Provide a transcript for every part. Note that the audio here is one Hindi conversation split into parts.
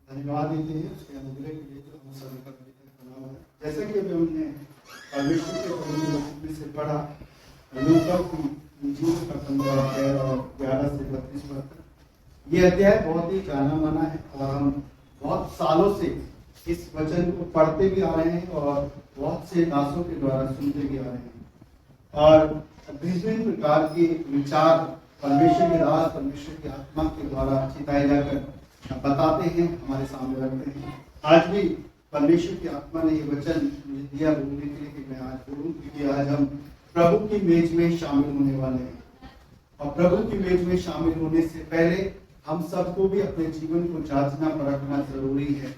धन्यवाद देते हैं उसके अनुग्रह के लिए जो हम सभी का अभी तक बना हुआ है। जैसा कि अभी हमने परमेश्वर के पवित्र वचन में से पढ़ा, लूका की इंजील का 15 अध्याय और 11 से 32 पद तक। ये अध्याय बहुत ही जाना माना है और हम बहुत सालों से इस वचन को पढ़ते भी आ रहे हैं और बहुत से दासों के द्वारा सुनते भी आ रहे हैं। और विभिन्न प्रकार के विचार परमेश्वर के दास, परमेश्वर की आत्मा के द्वारा चिताए जाकर बताते हैं, हमारे सामने रखते हैं। आज भी परमेश्वर की आत्मा ने ये वचन मुझे दिया बोलने के लिए कि मैं आज बोलूं, क्योंकि आज हम प्रभु की मेज में शामिल होने वाले हैं। और प्रभु की मेज में शामिल होने से पहले हम सबको भी अपने जीवन को जांचना परखना जरूरी है,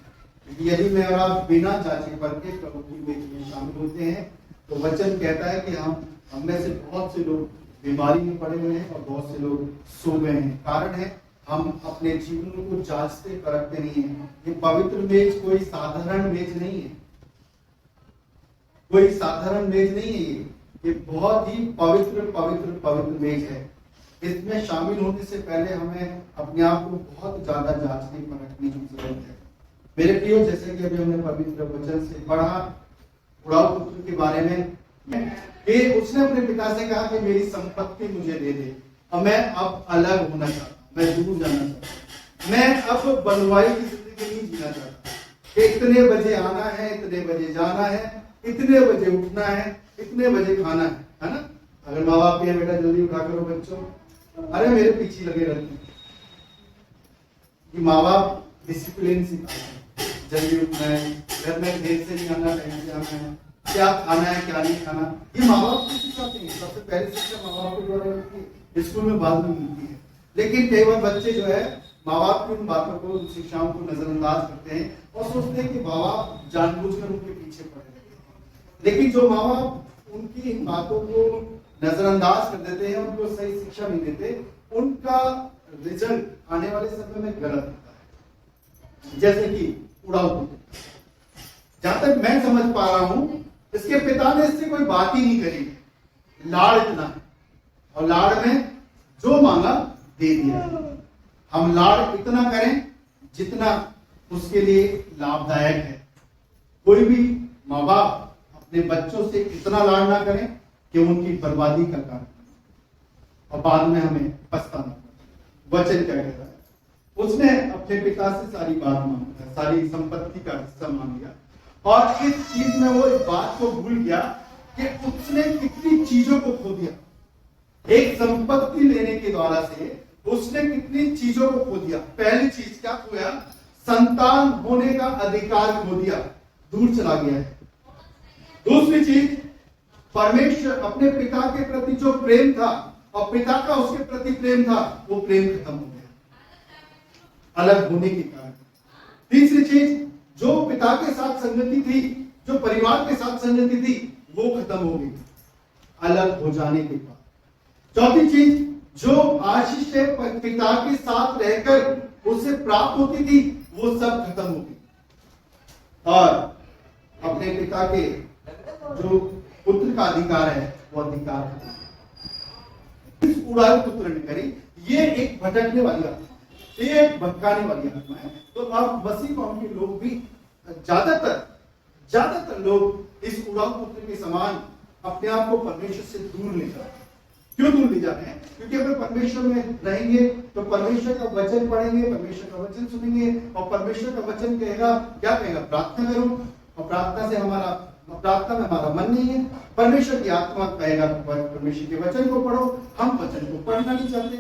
क्योंकि यदि मैं और आप बिना जांचे परखे प्रभु की मेज में शामिल होते हैं तो वचन कहता है कि हम में से बहुत से लोग बीमारी में पड़े हुए हैं और बहुत से लोग सो गए हैं। कारण है हम अपने जीवन को जांचते परखते नहीं है। ये पवित्र मेज कोई साधारण मेज नहीं है, कोई साधारण मेज नहीं है। ये बहुत ही पवित्र पवित्र पवित्र मेज है। इसमें शामिल होने से पहले हमें अपने आप को बहुत ज्यादा जांचने परखने की जरूरत है। मेरे प्रियो, जैसे कि अभी हमने पवित्र वचन से पढ़ा उड़ाऊ पुत्र के बारे में कि उसने अपने पिता से कहा कि मेरी संपत्ति मुझे दे दे और मैं अब अलग होना चाहता हूं, मैं दूर जाना चाहता हूं, मैं अब बंधुआई की जिंदगी नहीं जीना चाहता। इतने बजे आना है, इतने बजे जाना है, इतने बजे उठना है, इतने बजे खाना है ना। अगर माँ बाप ये बेटा जल्दी उठा करो बच्चों, अरे मेरे पीछे लगे रहते हैं कि माँ बाप डिसिप्लिन सिखाते हैं। जल्दी उठना है, घर में देर से नहीं आना, टाइम से आना है, क्या खाना है क्या नहीं खाना, ये माँ बाप को सिखाते हैं। सबसे पहले शिक्षा माँ बाप के द्वारा मिलती है, स्कूल में बाद में मिलती है। लेकिन कई बार बच्चे जो है माँ बाप की उन बातों को, उन शिक्षाओं को नजरअंदाज करते हैं और सोचते हैं कि माँ बाप जानबूझकर उनके पीछे पड़े रहते हैं। लेकिन जो माँ बाप उनकी इन बातों को नजरअंदाज कर देते हैं, उनको सही शिक्षा नहीं देते, उनका रिजल्ट आने वाले समय में गलत होता है। जैसे कि उड़ाऊ पुत्र, जहां तक मैं समझ पा रहा हूं, इसके पिता ने इससे कोई बात ही नहीं करी। लाड़ इतना है और लाड़ में जो मांगा दे दिया। हम लाड़ इतना करें जितना उसके लिए लाभदायक है। कोई भी माँ बाप अपने बच्चों से इतना लाड़ ना करें कि उनकी बर्बादी का कारण और बाद में हमें पछताना पड़े। वचन क्या कहता है? उसने अपने पिता से सारी बात मांगी, सारी संपत्ति का हिस्सा मांग लिया और इस चीज में वो इस बात को भूल गया कि उसने कितनी चीजों को खो दिया। एक संपत्ति लेने के द्वारा से उसने कितनी चीजों को खो दिया। पहली चीज क्या खोया? संतान होने का अधिकार खो दिया, दूर चला गया है। दूसरी चीज, परमेश्वर अपने पिता के प्रति जो प्रेम था और पिता का उसके प्रति प्रेम था, वो प्रेम खत्म हो गया अलग होने के कारण। तीसरी चीज, जो पिता के साथ संगति थी, जो परिवार के साथ संगति थी, वो खत्म हो गई अलग हो जाने के बाद। चौथी चीज, जो आशीष पिता के साथ रहकर उसे प्राप्त होती थी, वो सब खत्म हो गई और अपने पिता के जो पुत्र का अधिकार है, वो अधिकार इस उड़ाऊ पुत्र ने करी। ये एक भटकने वाली आत्मा, ये एक भटकाने वाली आत्मा है। तो अब मसीह कौम के लोग भी ज्यादातर लोग इस उड़ाऊ पुत्र के समान अपने आप को परमेश्वर से दूर ले जाते हैं। क्यों दूर ले जाते हैं? क्योंकि अगर परमेश्वर में रहेंगे तो परमेश्वर का वचन पढ़ेंगे, परमेश्वर का वचन सुनेंगे और परमेश्वर का वचन कहेगा, क्या कहेगा? प्रार्थना करो। और प्रार्थना में हमारा मन नहीं है। परमेश्वर की आत्मा कहेगा परमेश्वर के वचन को पढ़ो, हम वचन को पढ़ना नहीं चाहते।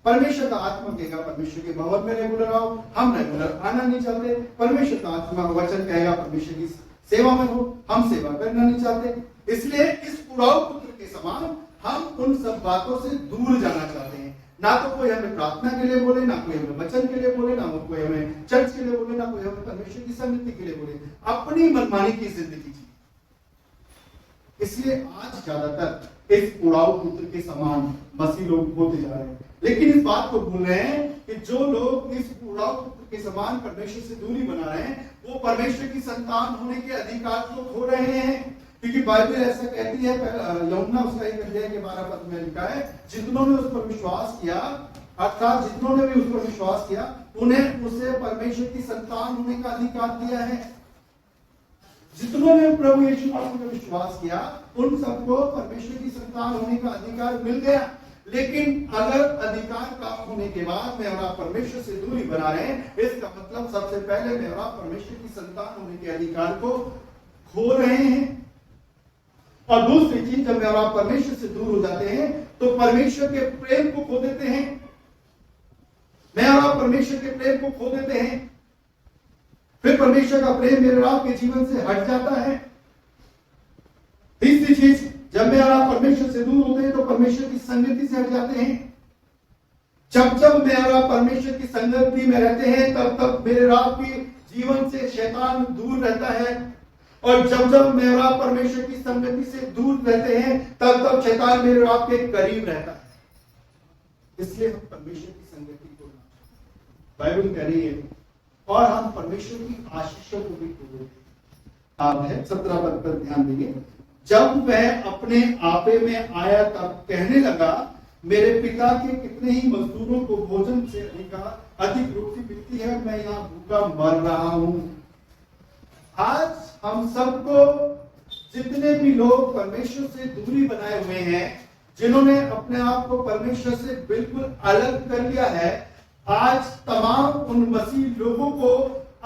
परमेश्वर का आत्मा कहेगा परमेश्वर के भवन में रेगुलर आओ, हम रेगुलर आना नहीं चाहते। परमेश्वर का आत्मा वचन कहेगा परमेश्वर की सेवा में हो, हम सेवा करना नहीं चाहते। इसलिए इस उड़ाऊ पुत्र के समान हम उन सब बातों से दूर जाना चाहते हैं। ना तो कोई हमें प्रार्थना के लिए बोले, ना कोई हमें वचन के लिए बोले, ना कोई हमें चर्च के लिए बोले, ना कोई हमें परमेश्वर की संगति के लिए बोले। अपनी मनमानी की जिंदगी जी। इसलिए आज ज्यादातर इस उड़ाऊ पुत्र के समान मसीह लोग होते जा रहे हैं। लेकिन इस बात को भूल रहे हैं कि जो लोग इस उड़ाऊ पुत्र के समान परमेश्वर से दूरी बना रहे हैं, वो परमेश्वर की संतान होने के अधिकार को खो रहे हैं। क्योंकि बाइबल ऐसा कहती है, यूहन्ना उसका 1 अध्याय के 12 पद में लिखा है, जितनों ने उस पर विश्वास किया अर्थात जितनों ने भी उस पर विश्वास किया उन्हें उसे परमेश्वर की संतान होने का अधिकार दिया है। जितनों ने प्रभु यीशु मसीह में विश्वास किया उन सबको परमेश्वर की संतान होने का अधिकार मिल गया। लेकिन अगर अधिकार प्राप्त होने के बाद मैं और आप परमेश्वर से दूरी बना रहे हैं, इसका मतलब सबसे पहले मैं और आप परमेश्वर की संतान होने के अधिकार को खो रहे हैं। और दूसरी चीज, जब मैं और आप परमेश्वर से दूर हो जाते हैं तो परमेश्वर के प्रेम को खो देते हैं। मैं और आप परमेश्वर के प्रेम को खो देते हैं, फिर परमेश्वर का प्रेम मेरे और आपके जीवन से हट जाता है। तीसरी चीज, जब मैं और आप परमेश्वर से दूर होते हैं तो परमेश्वर की संगति से हट जाते हैं। जब मैं और आप परमेश्वर की संगति में रहते हैं तब मेरे और आपके जीवन से शैतान दूर रहता है। और जब मैं और आप परमेश्वर की संगति से दूर रहते हैं तब शैतान मेरे और आपके करीब रहता है। इसलिए हम परमेश्वर की संगति को, बाइबल कह रही है, और हम परमेश्वर की आशीषों को भी खो देते हैं। 17 पद पर ध्यान देंगे। जब वह अपने आपे में आया तब कहने लगा, मेरे पिता के कितने ही मजदूरों को भोजन से अधिक रोटी मिलती है, मैं यहाँ भूखा मर रहा हूं। आज हम सबको, जितने भी लोग परमेश्वर से दूरी बनाए हुए हैं, जिन्होंने अपने आप को परमेश्वर से बिल्कुल अलग कर लिया है, आज तमाम उन मसीह लोगों को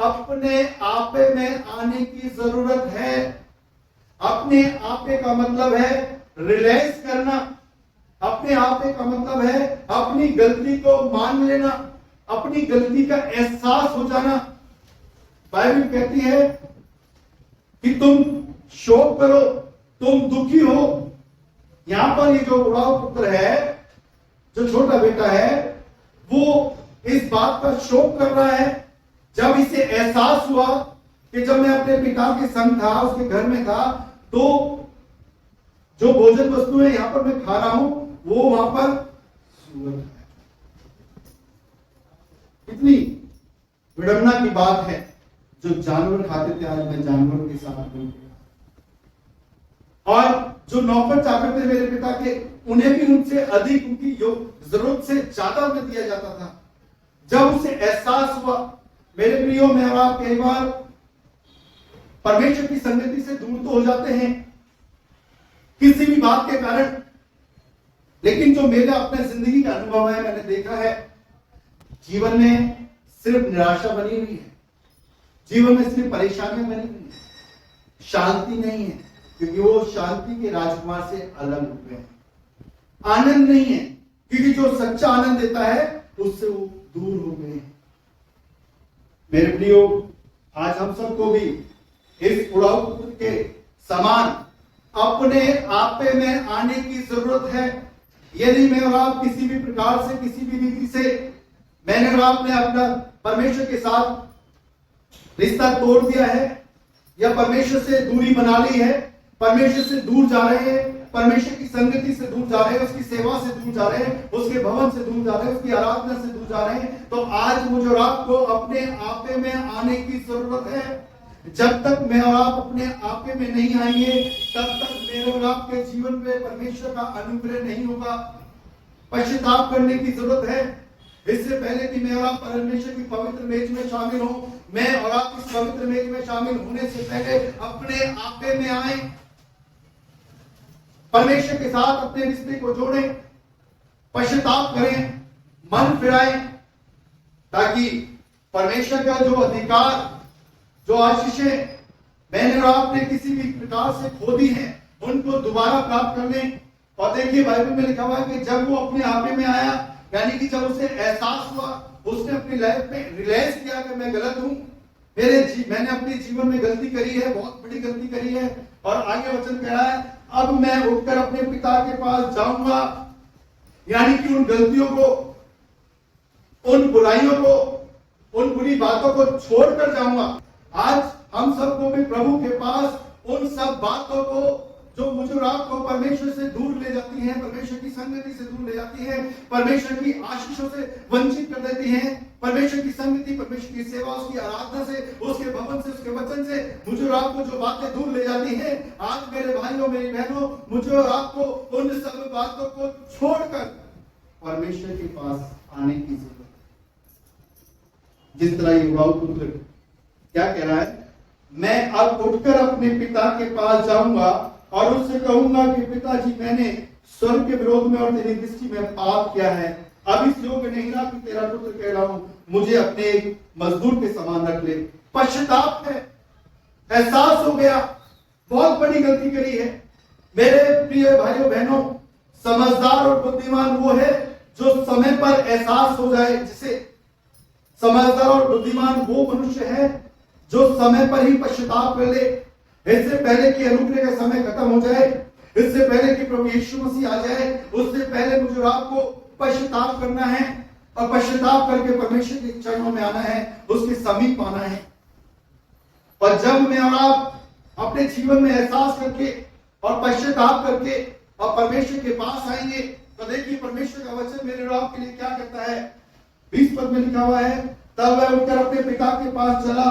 अपने आपे में आने की जरूरत है। अपने आपे का मतलब है रियलाइज करना। अपने आपे का मतलब है अपनी गलती को मान लेना, अपनी गलती का एहसास हो जाना। बाइबल कहती है कि तुम शोक करो, तुम दुखी हो। यहां पर ये जो बुढ़ा पुत्र है, जो छोटा बेटा है, वो इस बात का शोक कर रहा है जब इसे एहसास हुआ कि जब मैं अपने पिता के संग था, उसके घर में था, तो जो भोजन वस्तु है यहां पर मैं खा रहा हूं, वो वहां पर सूअर है। कितनी विडंबना की बात है, जो जानवर खाते थे आज मैं जानवरों के साथ बन गया। और जो नौकर चाकर थे मेरे पिता के, उन्हें भी उनसे अधिक, उनकी जरूरत से ज्यादा उन्हें दिया जाता था। जब उसे एहसास हुआ, मेरे प्रियो में और आप कई बार परमेश्वर की संगति से दूर तो हो जाते हैं किसी भी बात के कारण, लेकिन जो मेरा अपने जिंदगी का अनुभव है, मैंने देखा है जीवन में सिर्फ निराशा बनी हुई है, जीवन में सिर्फ परेशानियां बनी हुई है, शांति नहीं है, क्योंकि वो शांति के राजकुमार से अलग हो गए हैं। आनंद नहीं है, क्योंकि जो सच्चा आनंद देता है उससे वो दूर हो गए हैं। मेरे प्रियो, आज हम सबको भी इस उड़ाऊ पुत्र के समान अपने आपे में आने की जरूरत है। यदि मैं और आप किसी भी प्रकार से, किसी भी रीति से, मैंने और आपने अपना परमेश्वर के साथ रिश्ता तोड़ दिया है या परमेश्वर से दूरी बना ली है, परमेश्वर से दूर जा रहे हैं, परमेश्वर की संगति से दूर जा रहे हैं, उसकी सेवा से दूर जा रहे हैं, उसके भवन से दूर जा रहे हैं, उसकी आराधना से दूर जा रहे हैं, तो आज मुझे और आपको अपने आपे में आने की जरूरत है। जब तक मैं और आप अपने आपे में नहीं आएंगे, तब तक मेरे और आपके जीवन में परमेश्वर का अनुग्रह नहीं होगा। पश्चाताप करने की जरूरत है। इससे पहले कि मैं और आप परमेश्वर की पवित्र मेज में शामिल हो, मैं और आप इस पवित्र मेज में शामिल होने से पहले अपने आपे में आए, परमेश्वर के साथ अपने रिश्ते को जोड़ें, पश्चाताप करें, मन फिराएं, ताकि परमेश्वर का जो अधिकार, जो आशीषें मैंने और आपने किसी भी प्रकार से खो दी हैं, उनको दोबारा प्राप्त कर लें। और देखिए बाइबल में लिखा हुआ है कि जब वो अपने आपे में आया, यानी कि जब उसे एहसास हुआ, उसने अपनी लाइफ में रियलाइज किया कि मैं गलत हूं, मैंने अपने जीवन में गलती करी है, बहुत बड़ी गलती करी है, और आगे वचन कह रहा है अब मैं उठकर अपने पिता के पास जाऊंगा, यानी कि उन गलतियों को, उन बुराइयों को, उन बुरी बातों को छोड़कर जाऊंगा। आज हम सबको भी प्रभु के पास उन सब बातों को जो मुझे और आपको परमेश्वर से दूर ले जाती हैं, परमेश्वर की संगति से दूर ले जाती हैं, परमेश्वर की आशीषों से वंचित कर देती हैं, परमेश्वर की संगति, परमेश्वर की सेवा, उसकी आराधना से, उसके भवन से, उसके वचन से मुझे और आपको जो बातें दूर ले जाती हैं, आज मेरे भाइयों, मेरी बहनों, मुझे और आपको उन सब बातों को छोड़कर परमेश्वर के पास आने की जरूरत है। जिस तरह युवाओं पुत्र क्या कह रहा है, मैं अब उठकर अपने पिता के पास जाऊंगा और उससे कहूंगा कि पिताजी, मैंने स्वर्ग के विरोध में और तेरी दृष्टि में पाप किया है। अब इस योग्य नहीं रहा कि तेरा पुत्र कह रहा हूं, मुझे अपने एक मजदूर के समान रख ले। पश्चाताप है, एहसास हो गया बहुत बड़ी गलती करी है। मेरे प्रिय भाइयों बहनों, समझदार और बुद्धिमान वो है जो समय पर एहसास हो जाए। जिसे समझदार और बुद्धिमान वो मनुष्य है जो समय पर ही पश्चाताप कर ले। इससे पहले कि अनुग्रह का समय खत्म हो जाए, इससे पहले कि प्रभु यीशु मसीह आ जाए, उससे पहले मुझे और आपको पश्चाताप करना है और पश्चाताप करके परमेश्वर के चरणों में आना है, उसके समीप आना है। और जब मैं और आप अपने जीवन में एहसास करके और पश्चाताप करके और परमेश्वर के पास आएंगे, तो देखिए परमेश्वर का वचन मेरे और आपके लिए क्या कहता है। 20 पद में लिखा हुआ है, तब वह उठकर अपने पिता के पास चला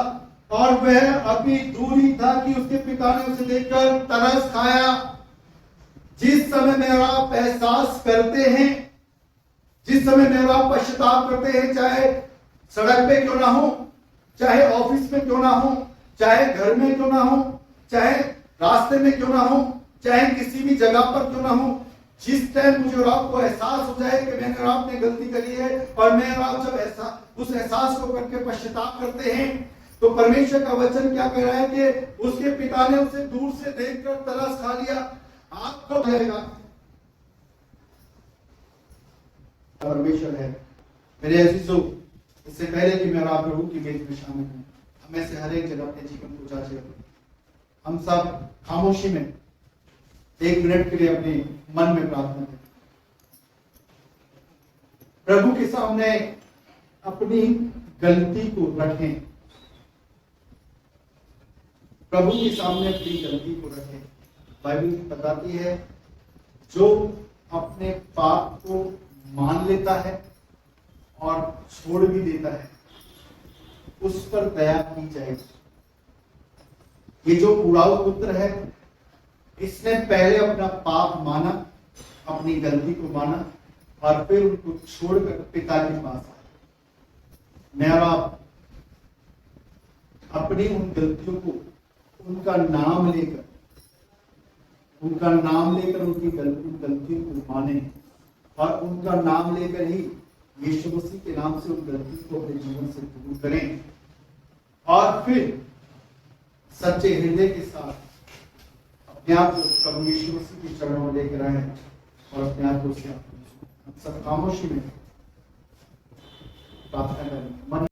और वह अभी दूर ही था कि उसके पिता ने उसे देखकर तरस खाया। जिस समय में आप एहसास करते हैं, जिस समय में आप पश्चाताप करते हैं, चाहे सड़क पे क्यों ना हो, चाहे ऑफिस में क्यों ना हो, चाहे घर में क्यों ना हो, चाहे रास्ते में क्यों ना हो, चाहे किसी भी जगह पर क्यों ना हो, जिस टाइम मुझे और आपको एहसास हो जाए कि मैंने और आपने गलती करी है और मैं और आप जब उस एहसास को करके पश्चाताप करते हैं, तो परमेश्वर का वचन क्या कह रहा है कि उसके पिता ने उसे दूर से देखकर तरस खा लिया। आपको जाएगा परमेश्वर है। मेरे अजीजों, इससे पहले कि मैं आप प्रभु की मेज में शामिल हूं, हमें से हर एक जगह अपने जीवन को जांचे। हम सब खामोशी में 1 मिनट के लिए अपने मन में प्रार्थना करें, प्रभु के सामने अपनी गलती को रखें, प्रभु के सामने अपनी गलती को रखें। बाइबल बताती है, जो अपने पाप को मान लेता है और छोड़ भी देता है, उस पर दया की जाएगी। ये जो उड़ाऊ पुत्र है, इसने पहले अपना पाप माना, अपनी गलती को माना और फिर उनको छोड़कर पिता के पास आया। मैं और आप अपनी उन गलतियों को, उनका नाम लेकर उनकी गलतियों को माने और उनका नाम लेकर ही यीशु मसीह के नाम से उन गलतियों को अपने जीवन से दूर करें और फिर सच्चे हृदय के साथ अपने आप को प्रभु यीशु मसीह के चरणों में लेकर आए और अपने आप को सब खामोशी में प्रार्थना करें।